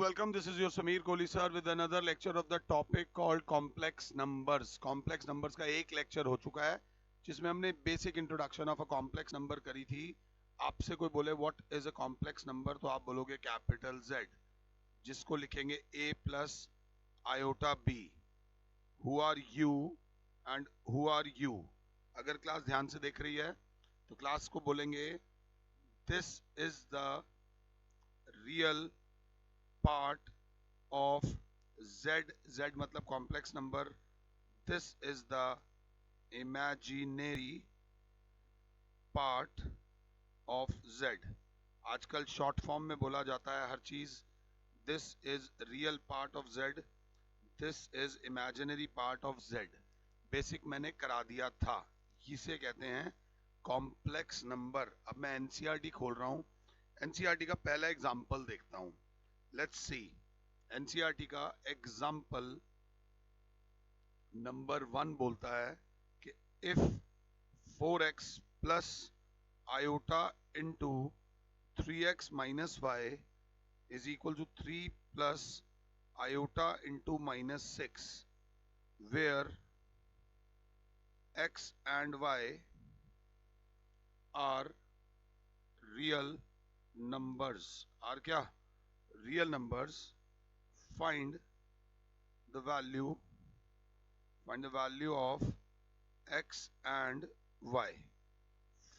welcome. This is your Sameer Kohli sir with another lecture of the topic called complex numbers. Complex numbers का एक lecture हो चुका है जिसमें हमने basic introduction of a complex number करी थी. आपसे कोई बोले what is a complex number तो आप बोलोगे कैपिटल Z, जिसको लिखेंगे A plus iota B. Who are you and who are you. अगर क्लास ध्यान से देख रही है तो क्लास को बोलेंगे this is the real part of Z मतलब complex number. This is the imaginary part of Z. आजकल शॉर्ट फॉर्म में बोला जाता है हर चीज. This is real part of Z. This is imaginary part of Z. Basic मैंने करा दिया था. इसे कहते हैं कॉम्प्लेक्स नंबर. अब मैं एनसीईआरटी खोल रहा हूं. एनसीईआरटी का पहला एग्जाम्पल देखता हूं. Let's see. एनसीईआरटी का एग्जाम्पल नंबर 1 बोलता है कि if 4x plus iota into 3x minus Y is equal to 3 plus iota into minus 6, where x and y are real numbers. are क्या? real numbers. Find the value of x and y.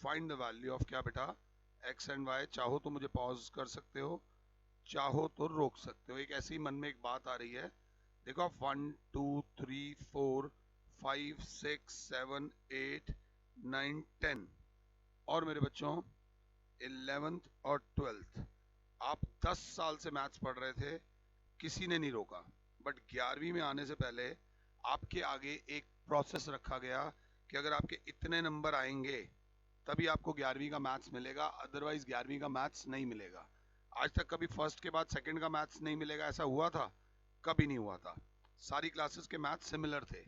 Find the value of क्या बेटा? x and y. चाहो तो मुझे pause कर सकते हो, चाहो तो रोक सकते हो. एक ऐसी मन में एक बात आ रही है. देखो आप 1 2 3 4 5 6 7 8 9 10 और मेरे बच्चों 11th और 12th आप 10 साल से मैथ्स पढ़ रहे थे, किसी ने नहीं रोका. बट 11वीं में आने से पहले आपके आगे एक प्रोसेस रखा गया कि अगर आपके इतने नंबर आएंगे तभी आपको 11वीं का मैथ्स मिलेगा, अदरवाइज 11वीं का मैथ्स नहीं मिलेगा. आज तक कभी फर्स्ट के बाद सेकंड का मैथ्स नहीं मिलेगा ऐसा हुआ था? कभी नहीं हुआ था. सारी क्लासेस के मैथ्स सिमिलर थे.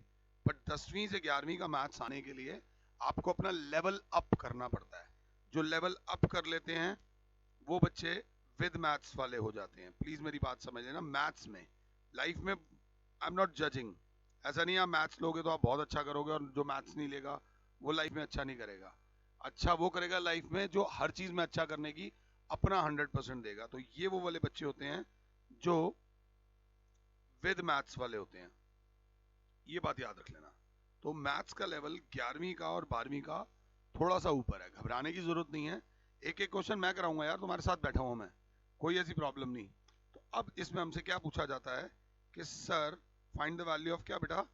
बट 10वीं से 11वीं का मैथ्स आने के लिए आपको अपना लेवल अप करना पड़ता है. जो लेवल अप कर लेते हैं वो बच्चे विद मैथ्स वाले हो जाते हैं. प्लीज मेरी बात समझ लेना. मैथ्स में लाइफ में आई एम नॉट जजिंग. ऐसा नहीं आप मैथ्स लोगे तो आप बहुत अच्छा करोगे और जो मैथ्स नहीं लेगा वो लाइफ में अच्छा नहीं करेगा. अच्छा वो करेगा लाइफ में जो हर चीज में अच्छा करने की अपना 100% देगा. तो ये वो वाले बच्चे होते हैं जो विद मैथ्स वाले होते हैं. ये बात याद रख लेना. तो मैथ्स का लेवल 11वीं का और 12वीं का थोड़ा सा ऊपर है. घबराने की जरूरत नहीं है. एक एक क्वेश्चन मैं कराऊंगा यार, तुम्हारे साथ बैठा हूं मैं, कोई ऐसी प्रॉब्लम नहीं. तो अब इसमें हमसे क्या पूछा जाता है कि sir find the value of क्या बेटा?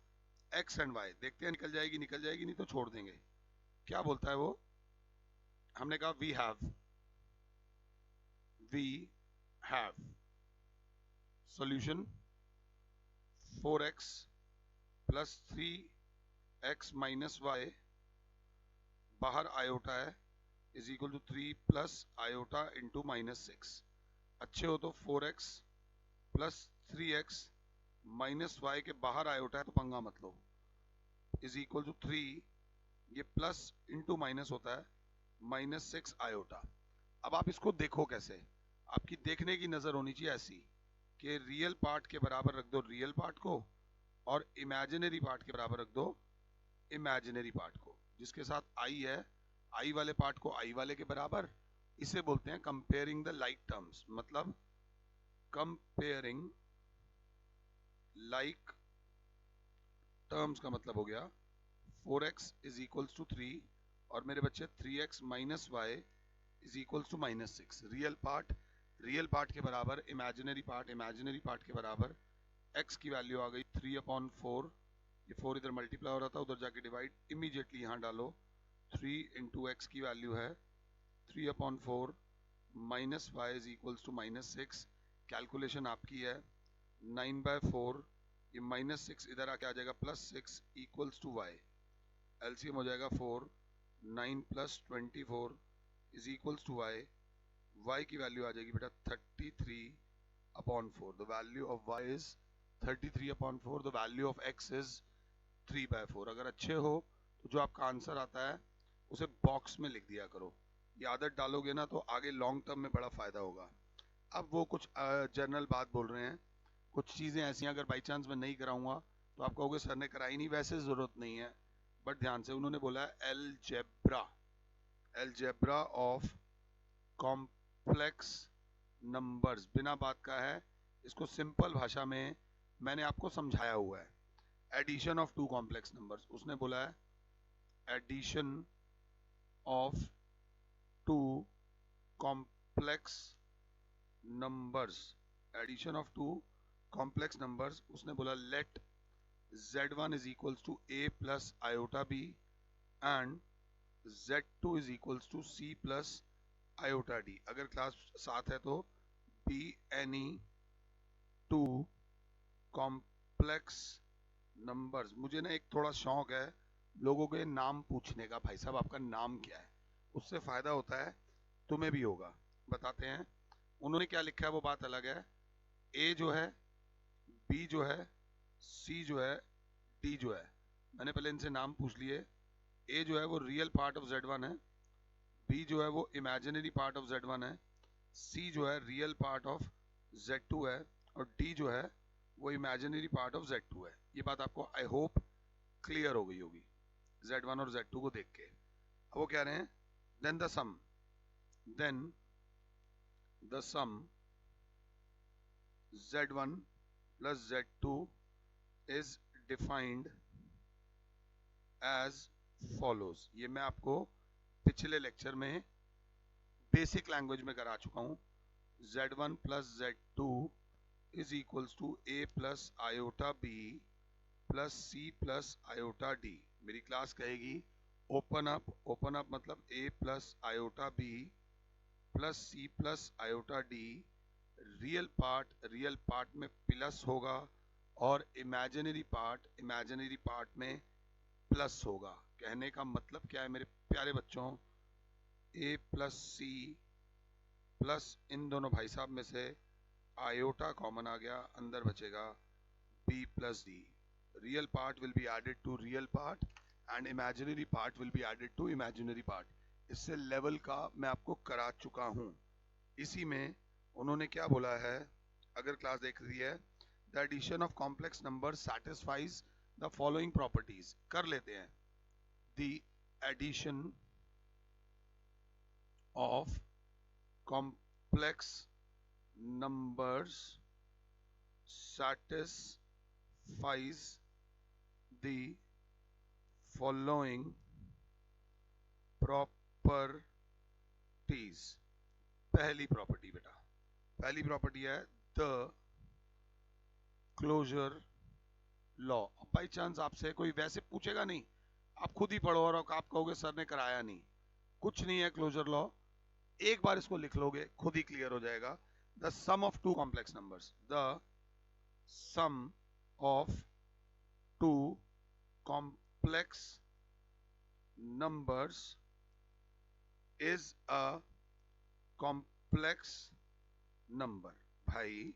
X and Y. देखते हैं निकल जाएगी नहीं तो छोड़ देंगे. क्या बोलता है वो? हमने कहा we have solution 4x plus 3x minus Y, बाहर आयोटा है, is equal to 3 plus iota into minus 6. अच्छे हो तो 4x plus 3x minus Y के बाहर आयोटा है तो पंगा मत लो, इज इक्वल टू 3. ये प्लस इंटू माइनस होता है माइनस 6 आयोटा. अब आप इसको देखो कैसे. आपकी देखने की नजर होनी चाहिए ऐसी कि रियल पार्ट के बराबर रख दो रियल पार्ट को और इमेजिनरी पार्ट के बराबर रख दो इमेजिनरी पार्ट को. जिसके साथ आई है, आई वाले पार्ट को आई वाले के बराबर. इसे बोलते हैं कंपेयरिंग द लाइक टर्म्स. मतलब कंपेयरिंग लाइक टर्म्स का मतलब हो गया 4x इज इक्वल्स टू 3 और मेरे बच्चे 3x minus Y is equals to minus 6. Real part के बराबर इमेजिनरी पार्ट के बराबर. x की वैल्यू आ गई 3/4. ये 4 इधर मल्टीप्लाई हो रहा था, उधर जाके डिवाइड. इमीडिएटली यहाँ डालो. 3 इंटू एक्स की वैल्यू है 3/4 minus Y is equals to minus 6. Calculation आपकी है 9/4. ये माइनस 6 इधर आके आ जाएगा plus 6 equals to Y. LCM हो जाएगा 4. 9 plus 24 is equals to Y. Y की वैल्यू आ जाएगी बेटा 33/4. The value of Y is 33/4. The value of X is 3/4. अगर अच्छे हो तो जो आपका आंसर आता है उसे बॉक्स में लिख दिया करो. ये आदत डालोगे ना तो आगे लॉन्ग टर्म में बड़ा फायदा होगा. अब वो कुछ जनरल बात बोल रहे हैं, कुछ चीज़ें ऐसी हैं अगर बाई चांस मैं नहीं कराऊंगा तो आप कहोगे सर ने कराई नहीं, वैसे ज़रूरत नहीं है, बट ध्यान से उन्होंने बोला है algebra, algebra of complex numbers, बिना बात का है, इसको सिंपल भाषा में मैंने आपको समझाया हुआ है। Addition of two complex numbers, उसने बोला है addition of two complex numbers, addition of two complex numbers, उसने बोला let z1 is equals to a plus iota b and z2 is equals to c plus iota d। अगर class 7 है तो be any two complex numbers। मुझे ना एक थोड़ा शौक है लोगों के नाम पूछने का, भाई साहब आपका नाम क्या है, उससे फायदा होता है, तुम्हें भी होगा, बताते हैं। उन्होंने क्या लिखा है वो बात अलग है, ए जो है, बी जो है, सी जो है, डी जो है, मैंने पहले इनसे नाम पूछ लिए। ए जो है वो रियल पार्ट ऑफ z1 है, बी जो है वो इमेजिनरी पार्ट ऑफ z1 है, सी जो है रियल पार्ट ऑफ z2 है, और डी जो है वो इमेजिनरी पार्ट ऑफ z2 है। ये बात आपको आई होप क्लियर हो गई होगी z1 और z2 को देख के। अब वो कह रहे हैं then the sum, then the sum z1 plus z2 is defined as follows। ये मैं आपको पिछले लेक्चर में बेसिक लैंग्वेज में करा चुका हूं। z1 plus z2 is equals to a plus iota b plus c plus iota d। मेरी क्लास कहेगी ओपन अप, ओपन अप मतलब a plus iota b plus c plus iota d, real part में plus होगा और imaginary part में plus होगा। कहने का मतलब क्या है मेरे प्यारे बच्चों, a प्लस सी प्लस इन दोनों भाई साहब में से आयोटा कॉमन आ गया, अंदर बचेगा b plus D. Real part will be added to real part and imaginary part will be added to imaginary part. इससे लेवल का मैं आपको करा चुका हूं। इसी में उन्होंने क्या बोला है, अगर क्लास देख रही है, the addition of complex number satisfies the following properties. कर लेते हैं, the addition of complex numbers satisfies the following properties। पहली प्रॉपर्टी बेटा, पहली प्रॉपर्टी है the closure law. By chance आपसे कोई वैसे पूछेगा नहीं, आप खुद ही पढ़ो और आप कहोगे सर ने कराया नहीं, कुछ नहीं है क्लोजर लॉ, एक बार इसको लिख लोगे खुद ही क्लियर हो जाएगा। The sum of two complex numbers, the sum of two complex numbers is a complex number. भाई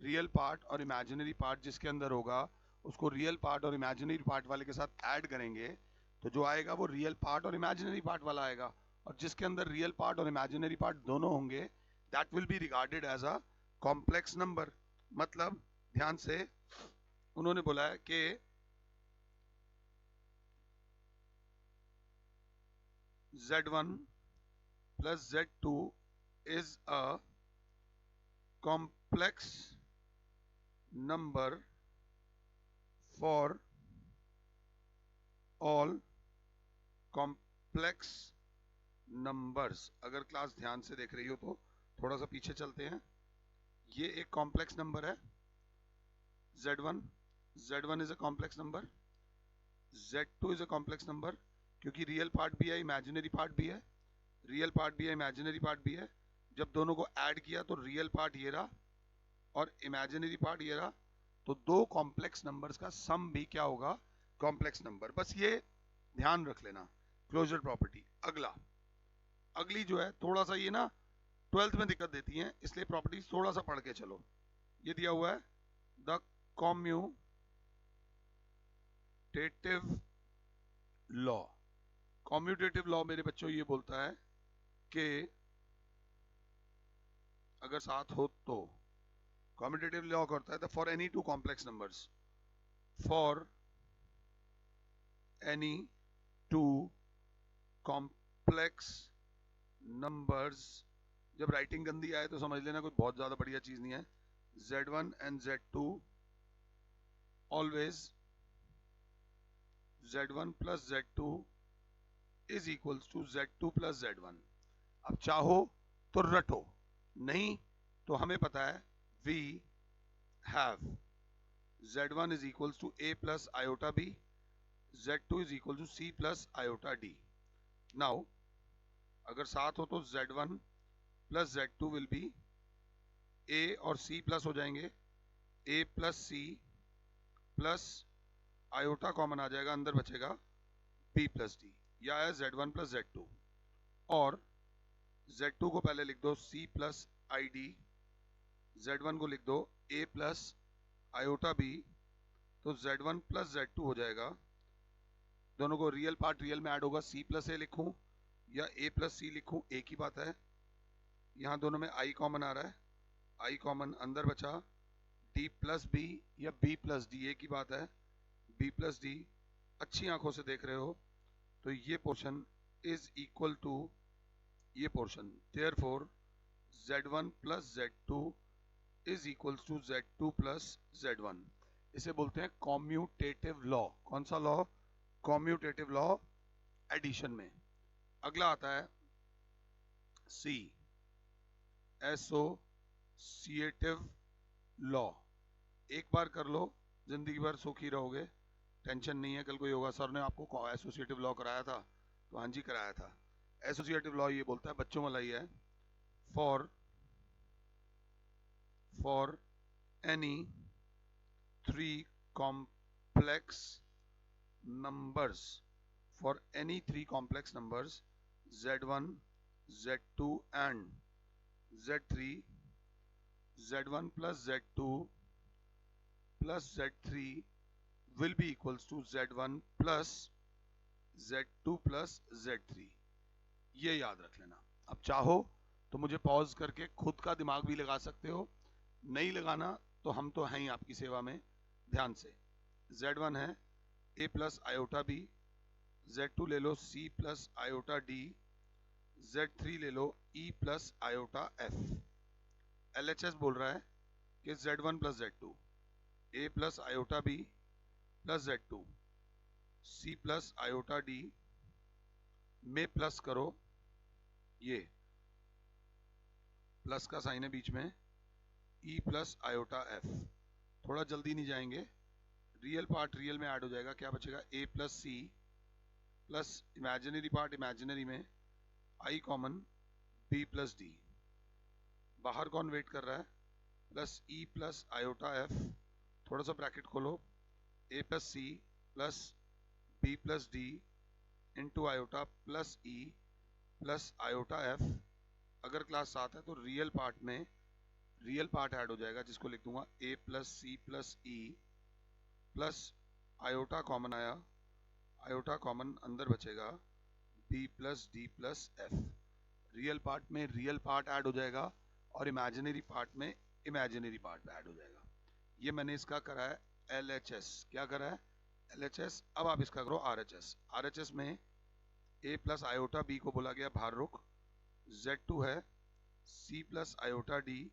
रियल पार्ट और इमेजिनरी पार्ट जिसके अंदर होगा उसको रियल पार्ट और इमेजिनरी पार्ट वाले के साथ ऐड करेंगे तो जो आएगा वो रियल पार्ट और इमेजिनरी पार्ट वाला आएगा, और जिसके अंदर रियल पार्ट और इमेजिनरी पार्ट दोनों होंगे that will be regarded as a complex number. मतलब ध्यान से उन्होंने बोला है कि z1 plus z2 is a complex number for all complex numbers। अगर क्लास ध्यान से देख रही हो तो थोड़ा सा पीछे चलते हैं। ये एक कॉम्प्लेक्स नंबर है z1, z1 is a complex number, z2 is a complex number, क्योंकि रियल पार्ट भी है इमेजिनरी पार्ट भी है, रियल पार्ट भी है इमेजिनरी पार्ट भी है। जब दोनों को ऐड किया तो रियल पार्ट ये रहा और इमेजिनरी पार्ट ये रहा, तो दो कॉम्प्लेक्स नंबर्स का सम भी क्या होगा, कॉम्प्लेक्स नंबर। बस ये ध्यान रख लेना क्लोजर प्रॉपर्टी। अगली जो है थोड़ा सा ये ना 12th में दिक्कत देती है, इसलिए प्रॉपर्टीज थोड़ा सा पढ़ के चलो। ये दिया हुआ है the commutative law. Commutative law मेरे बच्चों ये बोलता है कि अगर साथ हो तो कॉम्यूटेटिव लॉ करता है तो for any two complex numbers, for any two complex numbers, जब राइटिंग गंदी आए तो समझ लेना कोई बहुत ज्यादा बढ़िया चीज नहीं है। Z1 and Z2 always Z1 plus Z2 is equals to Z2 plus Z1। अब चाहो तो रटो, नहीं तो हमें पता है we have Z1 is equals to A plus iota B, Z2 is equal to C plus iota D। now अगर साथ हो तो Z1 plus Z2 will be A और C प्लस हो जाएंगे, A plus C plus iota common आ जाएगा, अंदर बचेगा B प्लस D, या है Z1 प्लस Z2। और Z2 को पहले लिख दो C प्लस ID, Z1 को लिख दो A प्लस आयोटा B, तो Z1 प्लस Z2 हो जाएगा। दोनों को रियल पार्ट रियल में ऐड होगा, C प्लस A लिखूं या A प्लस C लिखूं एक ही बात है। यहाँ दोनों में I कॉमन आ रहा है, I कॉमन अंदर बचा, D प्लस B या B प्लस D एक ही बात है, B प्लस D। अच्छी आंखों से देख रहे हो तो ये पोर्शन इज इक्वल टू ये portion, therefore Z1 plus Z2 is equals to Z2 plus Z1। इसे बोलते हैं कॉम्यूटेटिव लॉ। कौन सा लॉ? कॉम्यूटेटिव लॉ एडिशन में। अगला आता है C, एसोसिएटिव लॉ। एक बार कर लो, जिंदगी भर सुखी रहोगे, टेंशन नहीं है। कल कोई होगा सर ने आपको एसोसिएटिव लॉ कराया था, तो हाँ जी कराया था। एसोसिएटिव लॉ ये बोलता है, बच्चों वाला ही है, for any three complex numbers, for any three complex numbers Z1 Z2 and Z3, Z1 plus Z2 plus Z3 will be equals to Z1 plus Z2 plus Z3। ये याद रख लेना। अब चाहो तो मुझे पॉज करके खुद का दिमाग भी लगा सकते हो, नहीं लगाना तो हम तो हैं ही आपकी सेवा में। ध्यान से, Z1 है A plus iota B, Z2 ले लो C plus iota D, Z3 ले लो E plus iota F। LHS बोल रहा है कि Z1 plus Z2, A plus iota B plus Z2, C plus iota D में प्लस करो, ये प्लस का साइन है बीच में, E प्लस आयोटा F। थोड़ा जल्दी नहीं जाएंगे, रियल पार्ट रियल में ऐड हो जाएगा, क्या बचेगा A plus C plus imaginary part imaginary में I common B plus D। बाहर कौन वेट कर रहा है? Plus E plus iota F, थोड़ा सा ब्रैकेट खोलो, A plus C plus B plus D into iota plus E plus iota F। अगर क्लास 7 है तो रियल पार्ट में रियल पार्ट ऐड हो जाएगा, जिसको लिख दूंगा A plus C plus E plus iota common आया, आयोटा कॉमन अंदर बचेगा B plus D plus F। Real part में रियल पार्ट ऐड हो जाएगा और इमेजिनरी पार्ट में इमेजिनरी पार्ट ऐड हो जाएगा। ये मैंने इसका करा है LHS। क्या करा है? LHS। अब आप इसका करो RHS। RHS में A प्लस आयोटा B को बोला गया भार रुख, Z2 है C plus iota D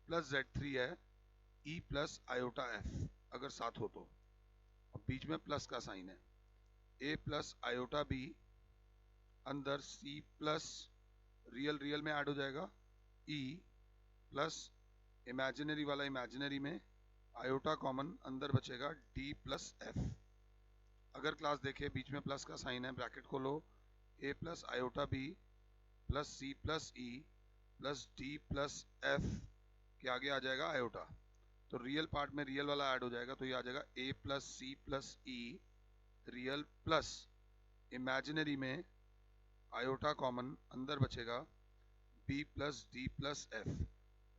plus Z3 है E प्लस आयोटा F, अगर साथ हो तो। अब बीच में प्लस का साइन है, A प्लस आयोटा B अंदर C प्लस रियल रियल में ऐड हो जाएगा E प्लस इमेजिनरी वाला इमेजिनरी में आयोटा कॉमन अंदर बचेगा D प्लस F। अगर क्लास देखे बीच में प्लस का साइन है, ब्रैकेट खोलो, A plus iota B plus C plus E plus D plus F के आगे आ जाएगा आयोटा, तो रियल पार्ट में रियल वाला ऐड हो जाएगा, तो ये आ जाएगा A plus C plus E real plus imaginary में आयोटा कॉमन अंदर बचेगा B plus D plus F।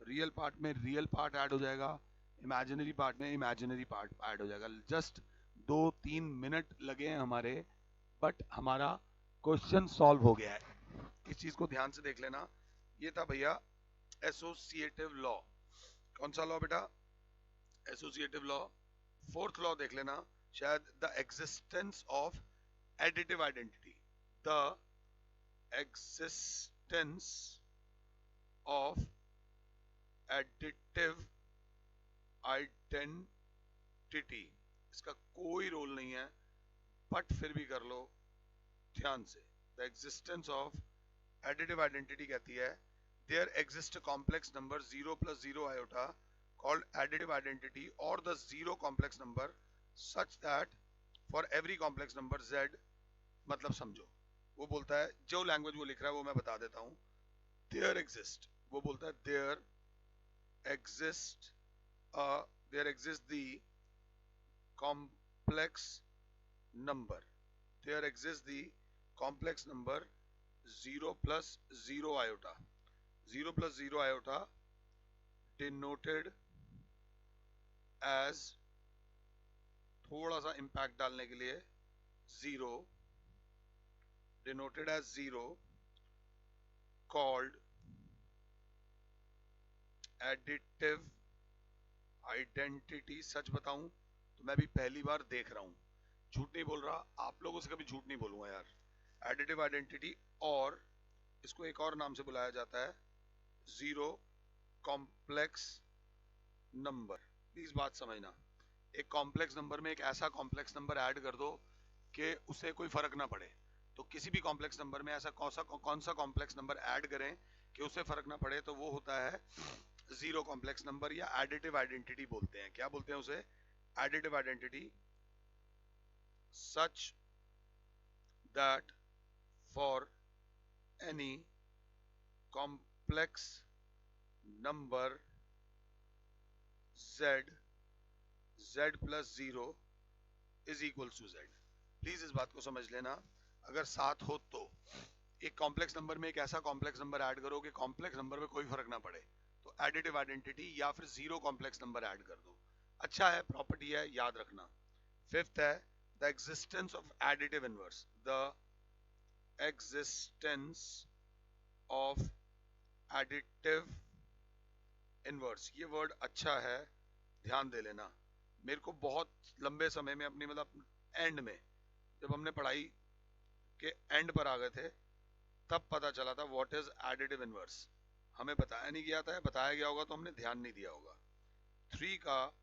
Real part में रियल पार्ट ऐड हो जाएगा, इमेजिनरी पार्ट में इमेजिनरी पार्ट ऐड हो जाएगा। जस्ट 2-3 मिनट लगे हैं हमारे, बट हमारा क्वेश्चन सॉल्व हो गया है। इस चीज को ध्यान से देख लेना। ये था भैया एसोसिएटिव लॉ, कौन सा लॉ बेटा? Associative law. फोर्थ लॉ देख लेना शायद, the existence of additive identity, the existence of additive identity, इसका कोई रोल नहीं है बट फिर भी कर लो ध्यान से। The existence of additive identity कहती है there exist complex number 0 + 0 iota called additive identity or the zero complex number such that for every complex number z, मतलब समझो वो बोलता है, जो लैंग्वेज वो लिख रहा है वो मैं बता देता हूँ। there exist, वो बोलता है there exist there exists the complex number, there exists the complex number 0 + 0 iota, 0 + 0 iota denoted as, थोड़ा सा इम्पैक्ट डालने के लिए, 0 denoted as 0 called additive identity। सच बताऊं तो मैं भी पहली बार देख रहा हूं, झूठ नहीं बोल रहा, आप लोगों से कभी झूठ नहीं बोलूंगा यार। एडिटिव आइडेंटिटी, और इसको एक और नाम से बुलाया जाता है जीरो कॉम्प्लेक्स नंबर। प्लीज बात समझना, एक कॉम्प्लेक्स नंबर में एक ऐसा कॉम्प्लेक्स नंबर ऐड कर दो कि उसे कोई फर्क ना पड़े। तो किसी भी कॉम्प्लेक्स नंबर में ऐसा कौन सा कॉम्प्लेक्स नंबर ऐड करें कि उसे फर्क ना पड़े, तो वो होता है जीरो कॉम्प्लेक्स नंबर, या एडिटिव आइडेंटिटी बोलते हैं। क्या बोलते हैं उसे? Additive identity. Such that for any complex number z + 0 is equals to z। Please इस बात को समझ लेना, अगर साथ हो तो एक कॉम्प्लेक्स नंबर में एक ऐसा कॉम्प्लेक्स नंबर ऐड करो कि कॉम्प्लेक्स नंबर में कोई फर्क ना पड़े, तो एडिटिव आइडेंटिटी, या फिर जीरो कॉम्प्लेक्स नंबर ऐड कर दो। अच्छा है, प्रॉपर्टी है, याद रखना। फिफ्थ है the existence of additive inverse, the existence of additive inverse. ये वर्ड अच्छा है, ध्यान दे लेना। मेरे को बहुत लंबे समय में अपनी मतलब एंड में, जब हमने पढ़ाई के एंड पर आ गए थे, तब पता चला था व्हाट इज एडिटिव इनवर्स। हमें बताया नहीं गया था, बताया गया होगा तो हमने ध्यान नहीं दिया होगा। 3 का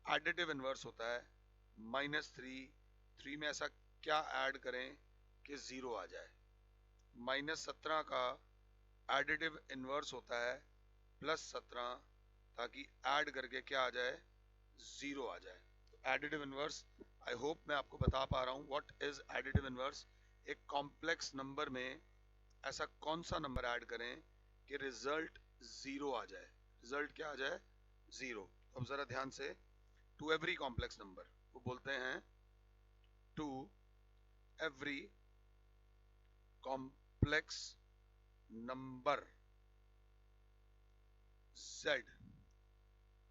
एडिटिव इनवर्स होता है -3। 3 में ऐसा क्या ऐड करें कि 0 आ जाए। -17 का एडिटिव इनवर्स होता है +17, ताकि ऐड करके क्या आ जाए, 0 आ जाए। तो एडिटिव इनवर्स, आई होप मैं आपको बता पा रहा हूँ व्हाट इज एडिटिव इनवर्स। एक कॉम्प्लेक्स नंबर में ऐसा कौन सा नंबर ऐड करें कि रिजल्ट 0 आ जाए। रिजल्ट क्या आ जाए, 0। अब जरा ध्यान से, टू एवरी कॉम्प्लेक्स नंबर, वो बोलते हैं to every complex number z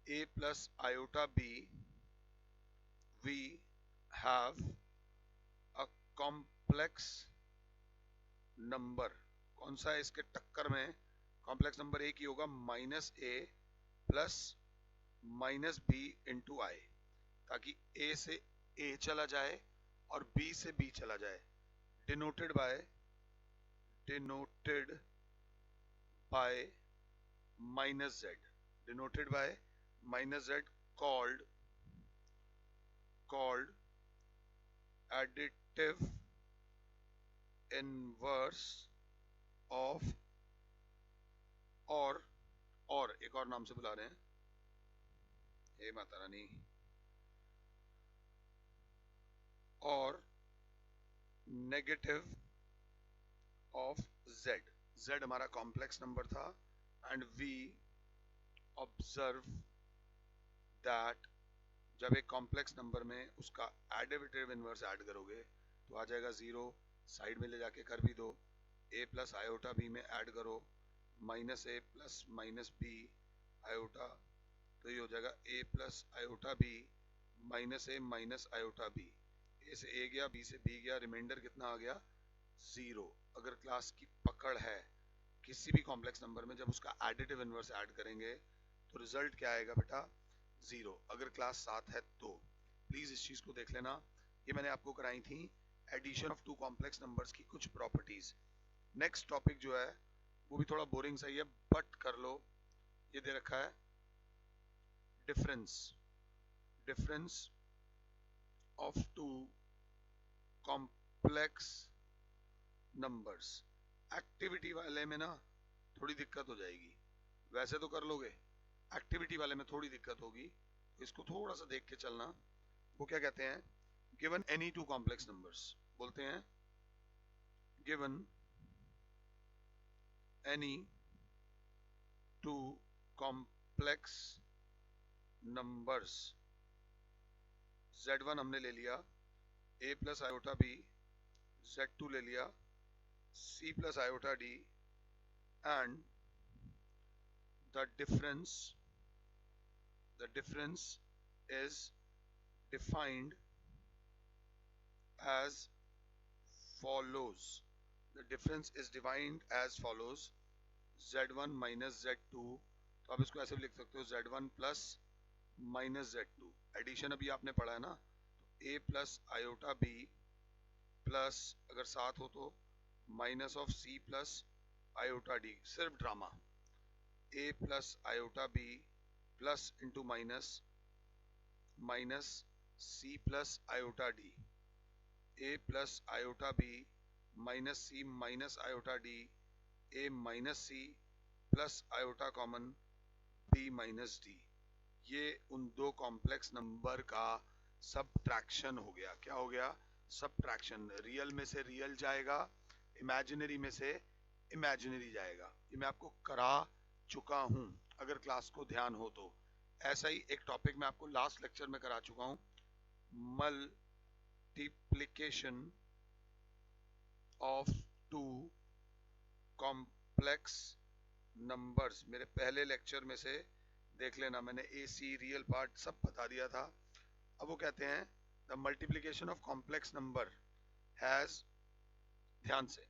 a + iota b we have a complex number। कौन सा है इसके टक्कर में? कॉम्प्लेक्स नंबर एक ही होगा, -a + -b × i, ताकि a से a चला जाए और b से b चला जाए। Denoted by -z, denoted by -z, called additive inverse of, और एक और नाम से बुला रहे हैं, हे माता रानी, और नेगेटिव ऑफ z। z हमारा कॉम्प्लेक्स नंबर था, एंड वी ऑब्जर्व दैट जब एक कॉम्प्लेक्स नंबर में उसका एडिटिव इनवर्स ऐड करोगे तो आ जाएगा 0। साइड में ले जाके कर भी दो, a + iota b में ऐड करो -a + -b iota, तो ये हो जाएगा a + iota b -a - iota b। a से a गया, b से b गया, रिमाइंडर कितना आ गया, 0। अगर क्लास की पकड़ है किसी भी कॉम्प्लेक्स नंबर में जब उसका एडिटिव इनवर्स ऐड करेंगे तो रिजल्ट क्या आएगा बेटा, 0, अगर क्लास 7 है तो। प्लीज इस चीज को देख लेना, ये मैंने आपको कराई थी addition of two complex numbers की कुछ प्रॉपर्टीज। नेक्स्ट टॉपिक जो है वो भी थोड़ा बोरिंग सही है बट कर लो, ये दे रखा है difference, difference of two complex numbers. Activity वाले में ना थोड़ी दिक्कत हो जाएगी, वैसे तो कर लोगे, एक्टिविटी वाले में थोड़ी दिक्कत होगी, इसको थोड़ा सा देख के चलना। वो क्या कहते हैं, given any two complex numbers, बोलते हैं given any two complex numbers, z1 हमने ले लिया, a plus iota b, z2 ले लिया, c plus iota d, and the difference is defined as follows. The difference is defined as follows, z1 minus z2, तो आप इसको ऐसे भी लिख सकते हो z1 plus minus z2। Addition अभी आपने पढ़ा है ना, तो a plus iota b plus अगर साथ हो तो minus of c plus iota d, सिर्फ drama, a plus iota b plus into minus minus c plus iota d, a plus iota b minus c minus iota d, a minus c plus iota common b minus d। ये उन दो complex number का subtraction हो गया। क्या हो गया, subtraction. Real में से रियल जाएगा, इमेजिनरी में से इमेजिनरी जाएगा। ये मैं आपको करा चुका हूं, अगर क्लास को ध्यान हो तो। ऐसा ही एक टॉपिक मैं आपको लास्ट लेक्चर में करा चुका हूं, multiplication of two complex numbers. मेरे पहले लेक्चर में से देख लेना, मैंने AC रियल पार्ट सब बता दिया था। अब वो कहते हैं the multiplication of complex number has, ध्यान से,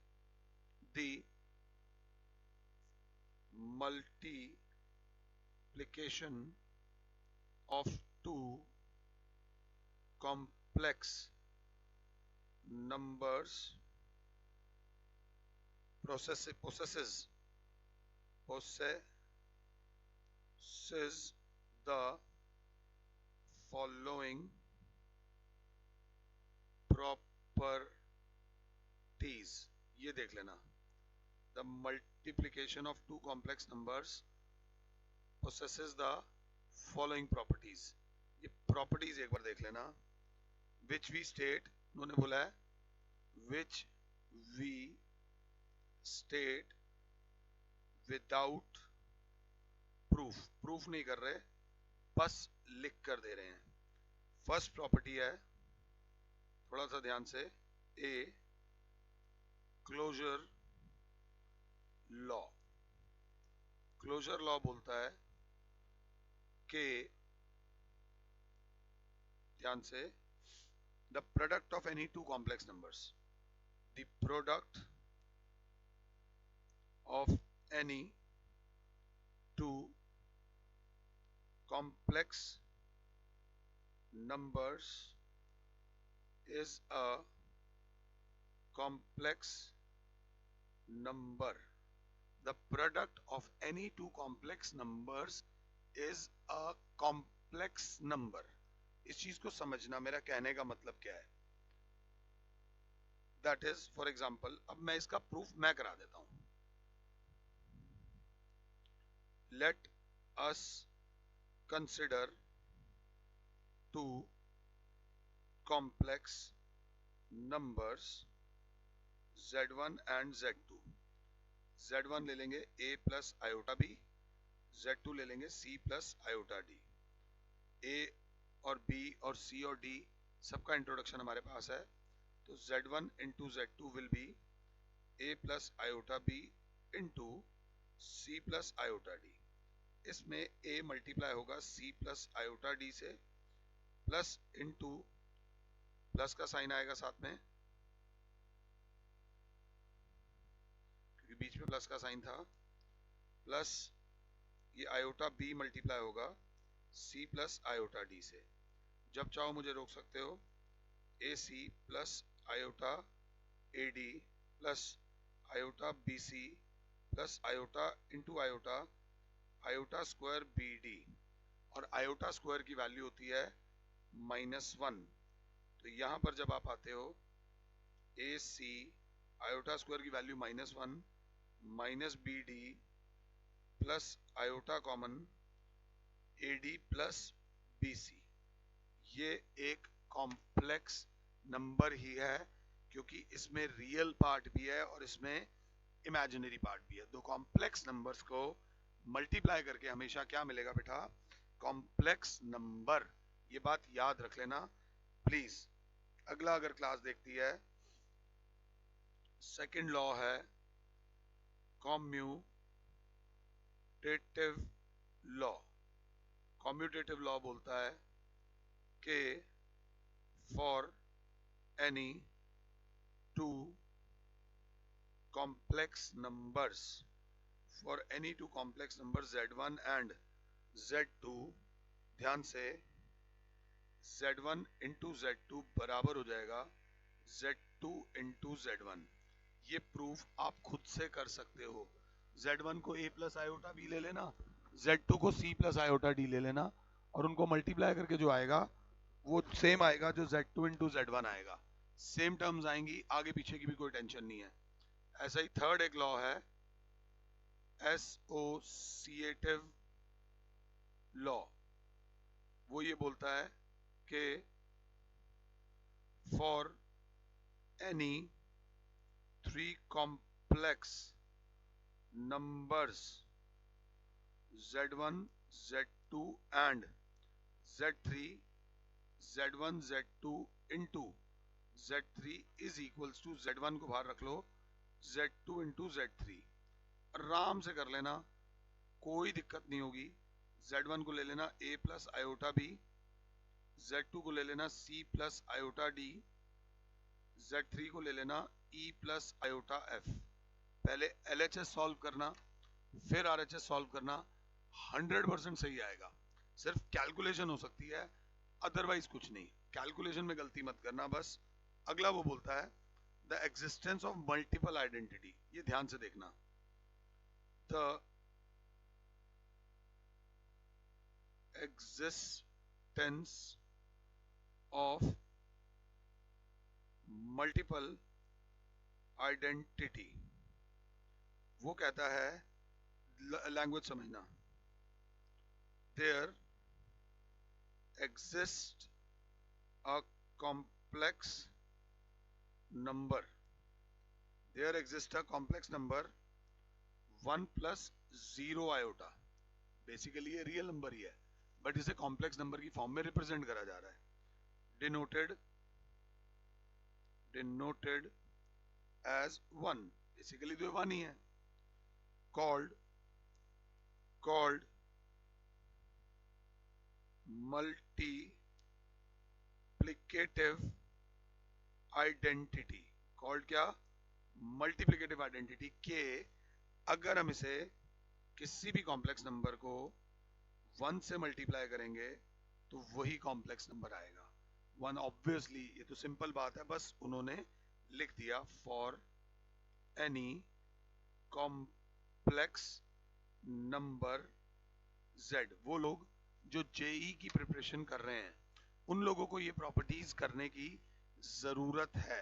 the multiplication of two complex numbers possesses the following properties। ये देख लेना, the multiplication of two complex numbers possesses the following properties। ये properties एक बार देख लेना, which we state, उन्होंने बोला है which we state without proof, proof नहीं कर रहे, बस लिख कर दे रहे हैं। फर्स्ट प्रॉपर्टी है, थोड़ा सा ध्यान से, a closure law. Closure law बोलता है कि, ध्यान से, the product of any two complex numbers, the product of any two complex numbers is a complex number। The product of any two complex numbers is a complex number। इस चीज को समझना, मेरा कहने का मतलब क्या है। That is, for example, अब मैं इसका प्रूफ मैं करा देता हूं। Let us consider two complex numbers z1 and z2। z1 ले लेंगे a plus iota b, z2 ले लेंगे c plus iota d। a और b और c और d सबका इंट्रोडक्शन हमारे पास है, तो z1 into z2 will be a plus iota b into c plus iota d। इसमें a मल्टीप्लाई होगा c प्लस आयोटा d से, प्लस इंटू प्लस का साइन आएगा साथ में, क्योंकि बीच में प्लस का साइन था, प्लस ये आयोटा बी मल्टीप्लाई होगा सी प्लस आयोटा डी से। जब चाहो मुझे रोक सकते हो, ए C plus iota A D plus iota B C plus iota into iota iota square B D, और आयोटा स्क्वायर की वैल्यू होती है -1। तो यहां पर जब आप आते हो ए सी आयोटा स्क्वायर की value -1 minus b d plus iota common a D plus b c, ये एक कॉम्प्लेक्स नंबर ही है क्योंकि इसमें रियल पार्ट भी है और इसमें इमेजिनरी पार्ट भी है। दो कॉम्प्लेक्स नंबर्स को मल्टीप्लाई करके हमेशा क्या मिलेगा बेटा? Complex number. ये बात याद रख लेना प्लीज। अगला अगर क्लास देखती है, सेकंड लॉ है कॉम्यूटेटिव लॉ। कॉम्यूटेटिव लॉ बोलता है कि for any two complex numbers, for any two complex number z1 and z2, ध्यान से z1 इंटू z2 बराबर हो जाएगा z2 इंटू z1। ये प्रूफ आप खुद से कर सकते हो। z1 को a प्लस आयोटा b ले लेना, z2 को c प्लस आयोटा d ले लेना, और उनको मल्टीप्लाई करके जो आएगा वो सेम आएगा जो z2 इंटू z1 आएगा। सेम टर्म्स आएंगी, आगे पीछे की भी कोई टेंशन नहीं है। ऐसा ही थर्ड एक लॉ है एसोसिएटिव लॉ। वो ये बोलता है कि for any three complex numbers z1 z2 and z3, z1 z2 into z3 is equals to z1 को बाहर रख लो z2 इंटू z3। आराम से कर लेना, कोई दिक्कत नहीं होगी। z1 को ले लेना a plus iota b, z2 को ले लेना c plus iota d, z3 को ले लेना e प्लस आयोटा f। पहले LHS सॉल्व करना, फिर RHS सॉल्व करना, 100% सही आएगा। सिर्फ कैलकुलेशन हो सकती है, अदरवाइज कुछ नहीं। कैलकुलेशन में गलती मत करना बस। अगला वो बोलता है the existence of multiple identity. ये ध्यान से देखना, the existence of multiple identity। वो कहता है, लैंग्वेज समझना, there exists a complex number, there exists a complex number 1 plus 0 iota। Basically ये रियल नंबर ही है बट इसे कॉम्प्लेक्स नंबर की फॉर्म में रिप्रेजेंट करा जा रहा है, डिनोटेड एज 1। बेसिकली तो 1 ही है। Called multiplicative identity. कॉल्ड क्या? मल्टीप्लिकेटिव आइडेंटिटी के अगर हम इसे किसी भी कॉम्प्लेक्स नंबर को 1 से मल्टीप्लाई करेंगे तो वही कॉम्प्लेक्स नंबर आएगा 1। ऑब्वियसली ये तो सिंपल बात है, बस उन्होंने लिख दिया for any complex number z। वो लोग जो जेई की प्रिपरेशन कर रहे हैं उन लोगों को ये प्रॉपर्टीज करने की जरूरत है।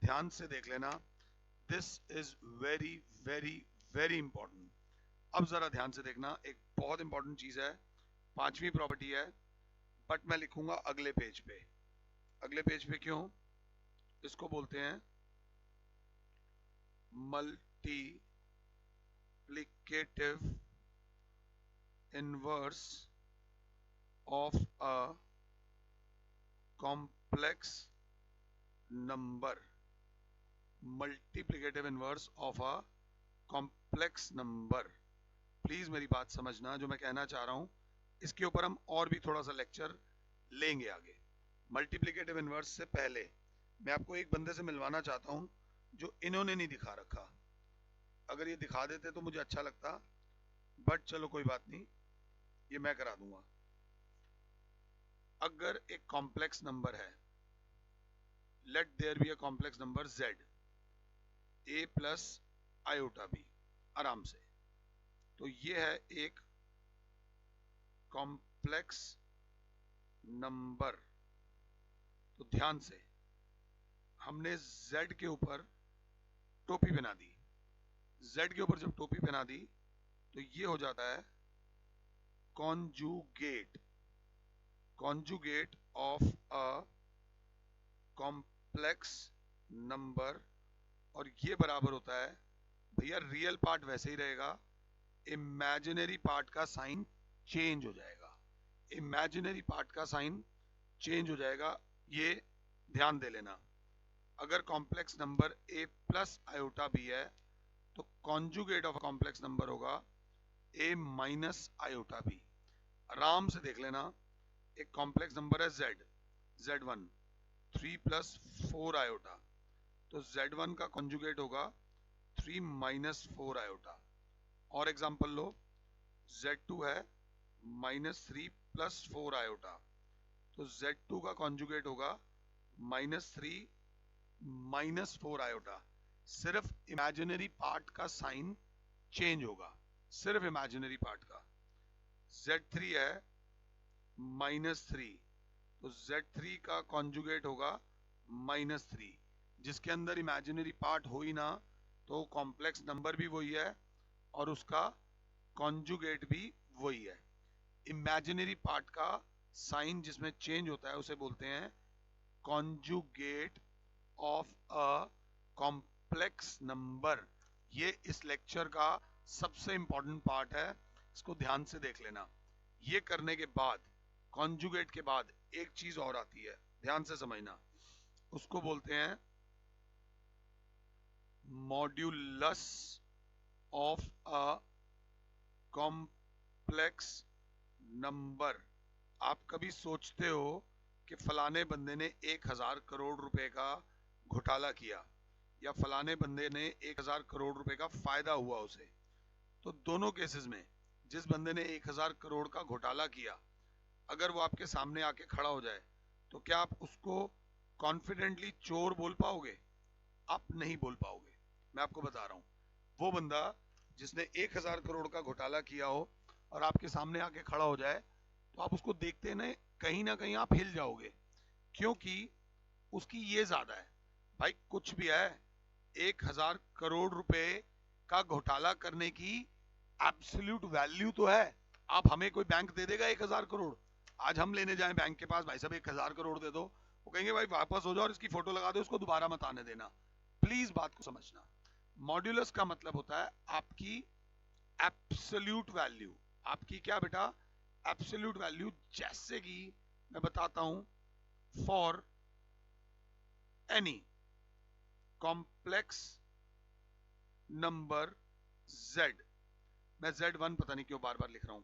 ध्यान से देख लेना, this is very very very important. अब जरा ध्यान से देखना, एक बहुत इंपॉर्टेंट चीज है, 5वीं प्रॉपर्टी है, बट मैं लिखूंगा अगले पेज पे। अगले पेज पे क्यों? इसको बोलते हैं multiplicative inverse of a complex number. Multiplicative inverse of a complex number. Please मेरी बात समझना, जो मैं कहना चाह रहा हूं इसके ऊपर हम और भी थोड़ा सा लेक्चर लेंगे आगे। मल्टीप्लिकेटिव इनवर्स से पहले मैं आपको एक बंदे से मिलवाना चाहता हूं जो इन्होंने नहीं दिखा रखा। अगर ये दिखा देते तो मुझे अच्छा लगता, बट चलो कोई बात नहीं, ये मैं करा दूंगा। अगर एक कॉम्प्लेक्स नंबर है, let there be a complex number z a plus iota b, आराम से, तो ये है एक कॉम्प्लेक्स नंबर। तो ध्यान से, हमने z के ऊपर टोपी पहना दी, z के ऊपर जब टोपी पहना दी तो ये हो जाता है conjugate, conjugate of a complex number, और ये बराबर होता है भैया, रियल पार्ट वैसे ही रहेगा, इमेजिनरी पार्ट का साइन चेंज हो जाएगा, इमेजिनरी पार्ट का साइन चेंज हो जाएगा, ये ध्यान दे लेना। अगर complex number a plus iota b है तो कॉन्जुगेट ऑफ कॉम्प्लेक्स नंबर होगा a माइनस आयोटा b। आराम से देख लेना, एक कॉम्प्लेक्स नंबर है z1 3 प्लस 4 आयोटा, तो z1 का कॉन्जुगेट होगा 3 माइनस 4 आयोटा। और एग्जांपल लो, z2 है माइनस 3 प्लस 4 आयोटा, तो z2 का कॉन्जुगेट होगा माइनस 3 माइनस 4 आयोटा। सिर्फ इमेजिनरी पार्ट का साइन चेंज होगा, सिर्फ इमेजिनरी पार्ट का। z3 है माइनस 3, तो z3 का कॉन्जुगेट होगा माइनस 3, जिसके अंदर इमेजिनरी पार्ट हो ही ना, तो कॉम्प्लेक्स नंबर भी वही है और उसका कॉन्जुगेट भी वही है। इमेजिनरी पार्ट का साइन जिसमें चेंज होता है उसे बोलते हैं conjugate of a complex number. ये इस लेक्चर का सबसे इंपॉर्टेंट पार्ट है, इसको ध्यान से देख लेना। ये करने के बाद, कॉन्जुगेट के बाद एक चीज और आती है, ध्यान से समझना, उसको बोलते हैं modulus of a complex number. आप कभी सोचते हो कि फलाने बंदे ने 1000 करोड़ रुपए का घोटाला किया या फलाने बंदे ने 1000 करोड़ रुपए का फायदा हुआ उसे, तो दोनों केसेस में जिस बंदे ने 1000 करोड़ का घोटाला किया, अगर वो आपके सामने आके खड़ा हो जाए तो क्या आप उसको कॉन्फिडेंटली चोर बोल पाओगे? आप नहीं बोल पाओगे। मैं आपको बता रहा हूं, वो बंदा जिसने 1000 करोड़ का घोटाला किया हो और आपके सामने आके खड़ा हो जाए, तो आप उसको देखते ना कहीं आप हिल जाओगे, क्योंकि उसकी ये ज्यादा है, भाई कुछ भी है, 1000 करोड़ रुपए का घोटाला करने की एब्सोल्यूट वैल्यू तो है। आप हमें कोई बैंक दे देगा 1000 करोड़, आज हम लेने जाएं बैंक के पास, भाई साहब 1000 करोड़ दे दो, वो कहेंगे भाई वापस हो जाओ और इसकी फोटो लगा दो, उसको दोबारा मत आने देना। प्लीज बात को समझना, मॉड्यूलस का मतलब होता है आपकी एब्सोल्यूट वैल्यू। आपकी क्या बेटा? Absolute value. जैसे कि मैं बताता हूं, for any complex number z, मैं z1 पता नहीं क्यों बार बार लिख रहा हूं,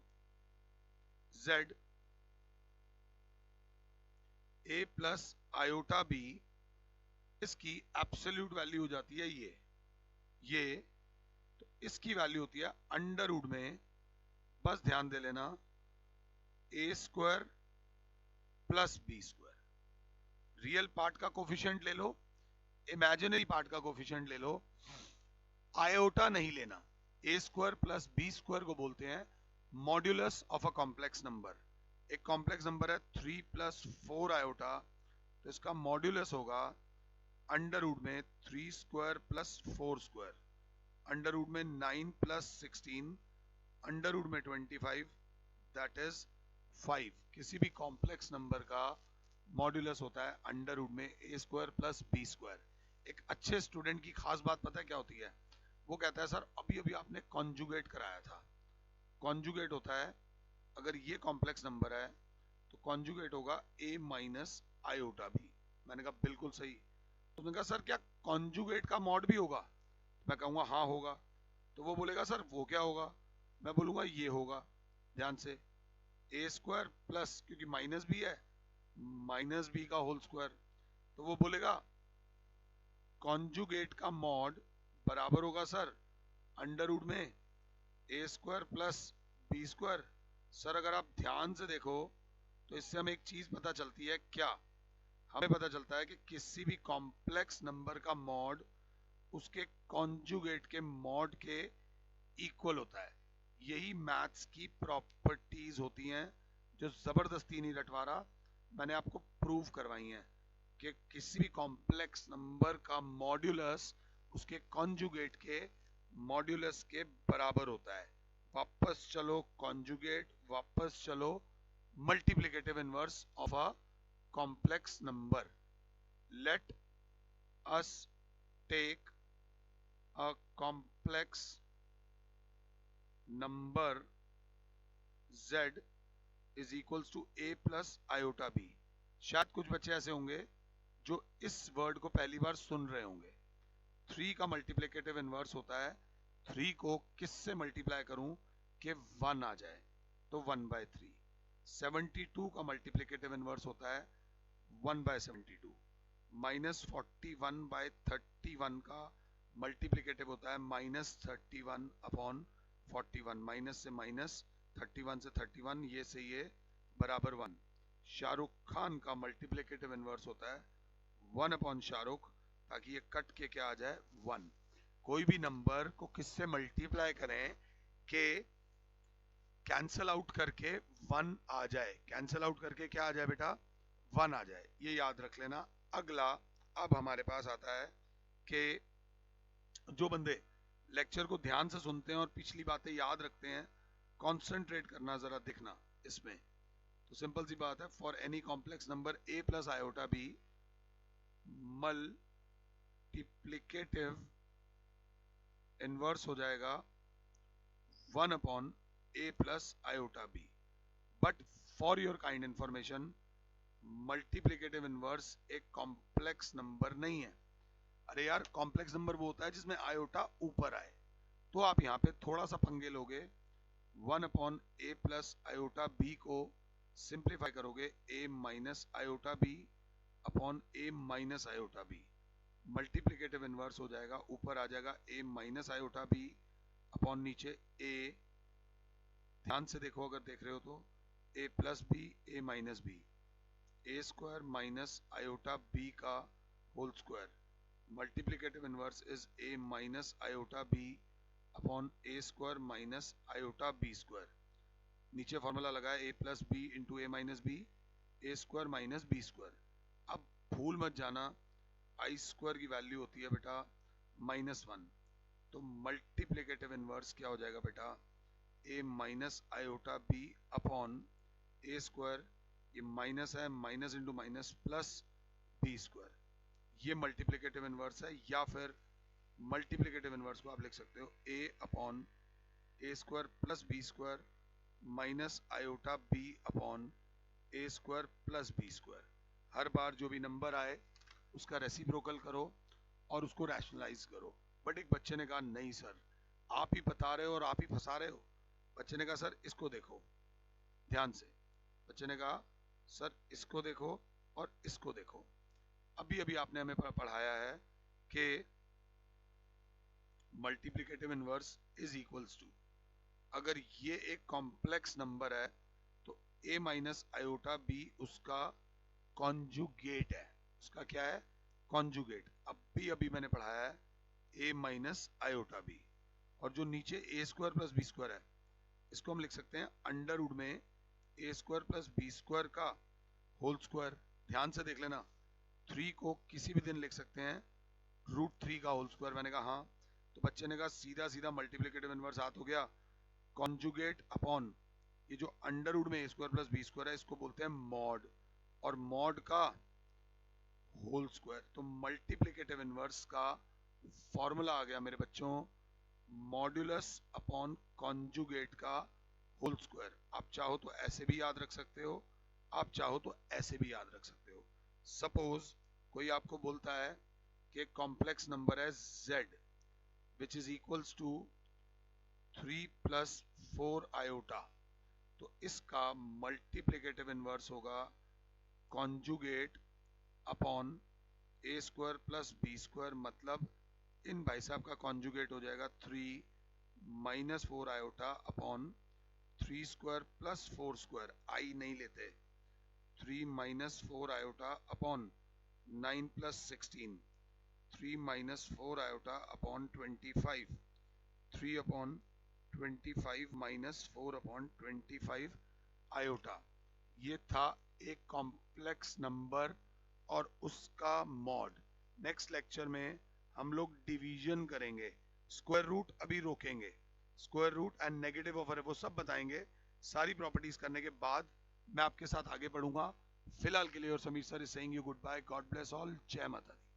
z a plus iota b, इसकी एब्सोल्यूट वैल्यू हो जाती है ये, तो इसकी वैल्यू होती है अंडर रूट में, बस ध्यान दे लेना, A square plus B square. Real part का कोफिशिएंट ले लो, इमेजिनरी पार्ट का कोफिशिएंट ले लो, आयोटा नहीं लेना। A square plus B square को बोलते हैं modulus of a complex number. एक कॉम्प्लेक्स नंबर है 3 प्लस 4 आयोटा, तो इसका मॉड्यूलस होगा अंडर रूट में 3 square plus 4 square, under root में 9 प्लस 16, अंडर रूट में 25, दैट इज 5। किसी भी कॉम्प्लेक्स नंबर का मॉड्यूलस होता है अंडर रूट में A square plus B square. एक अच्छे स्टूडेंट की खास बात पता है क्या होती है? वो कहता है सर अभी अभी आपने कॉन्जुगेट कराया था। कॉन्जुगेट होता है, अगर ये कॉम्प्लेक्स नंबर है तो कॉन्जुगेट होगा a माइनस आयोटा बी। मैंने कहा बिल्कुल सही। तो मैंने कहा सर क्या कॉन्जुगेट का मॉड भी होगा? मैं कहूँगा हाँ होगा। तो वो बोलेगा सर वो क्या होगा? मैं बोलूँगा ये होगा। ध्यान से, ए स्क्वायर प्लस, क्योंकि माइनस भी है, माइनस बी का होल स्क्वायर, तो वो बोलेगा कॉन्जुगेट का मॉड बराबर होगा सर अंडर रूट में A square plus B square. Sir अगर आप ध्यान से देखो तो इससे हमें एक चीज पता चलती है, क्या हमें पता चलता है कि किसी भी कॉम्प्लेक्स नंबर का मॉड उसके कॉन्जुगेट के मॉड के इक्वल होता है। यही मैथ्स की प्रॉपर्टीज होती हैं जो जबरदस्ती नहीं रटवा रहा, मैंने आपको प्रूव करवाई हैं कि किसी भी कॉम्प्लेक्स नंबर का मॉड्यूलस उसके कॉन्जुगेट के मॉड्यूलस के बराबर होता है। वापस चलो कॉन्जुगेट, वापस चलो multiplicative inverse of a complex number. Let us take a complex number z is equals to a plus iota b। शायद कुछ बच्चे ऐसे होंगे जो इस वर्ड को पहली बार सुन रहे होंगे। 3 का मल्टीप्लिकेटिव इनवर्स होता है 3 को किससे मल्टीप्लाई करूं कि 1 आ जाए, तो 1/3। 72 का मल्टीप्लिकेटिव इनवर्स होता है 1/72। -41/31 का मल्टीप्लिकेटिव होता है -31/41। माइनस से माइनस, 31 से 31, ये से ये बराबर 1। शाहरुख खान का मल्टीप्लिकेटिव इनवर्स होता है 1 शाहरुख, ताकि ये कट के क्या आ जाए 1। कोई भी नंबर को किससे मल्टीप्लाई करें कि कैंसल आउट करके 1 आ जाए, कैंसल आउट करके क्या आ जाए बेटा 1 आ जाए, ये याद रख लेना। अगला अब हमारे पास आता है कि जो बंदे लेक्चर को ध्यान से सुनते हैं और पिछली बातें याद रखते हैं, कॉन्सेंट्रेट करना जरा, दिखना इसमें। तो सिंपल सी बात है, for any complex number a plus iota b multiplicative inverse हो जाएगा 1/a plus iota b। But for your kind information, multiplicative inverse एक कॉम्प्लेक्स नंबर नहीं है। अरे यार, कॉम्प्लेक्स नंबर वो होता है जिसमें आयोटा ऊपर आए। तो आप यहाँ पे थोड़ा सा पंगे लोगे, 1/a प्लस आयोटा b को सिंप्लीफाई करोगे a minus iota b upon a minus iota b। Multiplicative inverse हो जाएगा, ऊपर आ जाएगा a minus iota b upon नीचे a, ध्यान से देखो अगर देख रहे हो तो, a plus b a minus b, a square minus iota b का whole square. Multiplicative inverse is a minus iota b upon a square minus iota b square. नीचे फॉर्मूला लगा है a plus b into a minus b, a square minus b square. अब भूल मत जाना आई square की value होती है बेटा -1, तो मल्टीप्लिकेटिव इनवर्स क्या हो जाएगा बेटा a minus iota b upon a square, ये माइनस है, minus into minus plus b square. ये मल्टीप्लिकेटिव इनवर्स है, या फिर मल्टीप्लिकेटिव इनवर्स को आप लिख सकते हो a upon a square plus b square minus iota b upon a square plus b square. हर बार जो भी नंबर आए उसका रेसिप्रोकल करो और उसको रैशनलाइज करो। बट एक बच्चे ने कहा नहीं सर, आप ही बता रहे हो और आप ही फंसा रहे हो। बच्चे ने कहा सर इसको देखो ध्यान से। बच्चे ने कहा सर इसको देखो और इसको देखो। अभी अभी आपने हमें पढ़ाया है कि multiplicative inverse is equals to, अगर ये एक कॉम्प्लेक्स नंबर है तो a माइनस आयोटा b उसका कॉन्जुगेट है। उसका क्या है? कॉन्जुगेट। अभी अभी मैंने पढ़ाया है a माइनस आयोटा b। और जो नीचे a square plus b square है, इसको हम लिख सकते हैं अंडर रूट में a square plus b square का होल स्क्वायर। ध्यान से देख लेना, 3 को किसी भी दिन लिख सकते हैं √3 का होल स्क्वायर। मैंने कहा हाँ, तो बच्चे ने कहा सीधा सीधा मल्टीप्लिकेटिव इनवर्स हाथ हो गया, कॉन्जुगेट अपॉन ये जो अंडर रूट में a square plus b square है इसको बोलते हैं मॉड, और मॉड का होल स्क्वायर। तो मल्टीप्लिकेटिव इनवर्स का फॉर्मूला आ गया मेरे बच्चों, मॉड्यूलस अपॉन कॉन्जुगेट का होल स्क्वायर। आप चाहो तो ऐसे भी याद रख सकते हो, आप चाहो तो ऐसे भी याद रख सकते हो। सपोज कोई आपको बोलता है कि कॉम्प्लेक्स नंबर है z which is equals to 3 plus 4 iota, तो इसका मल्टीप्लिकेटिव इनवर्स होगा conjugate upon a square plus b square. मतलब इन भाई साहब का कॉन्जुगेट हो जाएगा 3 -4 iota upon 3 square plus 4 square, I नहीं लेते, 3 - 4 iota upon 9 + 16, 3 - 4 iota upon 25, 3 upon 25 - 4 upon 25 iota. ये था एक कॉम्प्लेक्स नंबर और उसका मॉड। नेक्स्ट लेक्चर में हम लोग डिवीजन करेंगे, स्क्वायर रूट अभी रोकेंगे, square root and negative of वो सब बताएंगे। सारी प्रॉपर्टीज करने के बाद मैं आपके साथ आगे बढ़ूंगा। फिलहाल के लिए और Sameer sir is saying you good bye, God bless all, जय माता दी।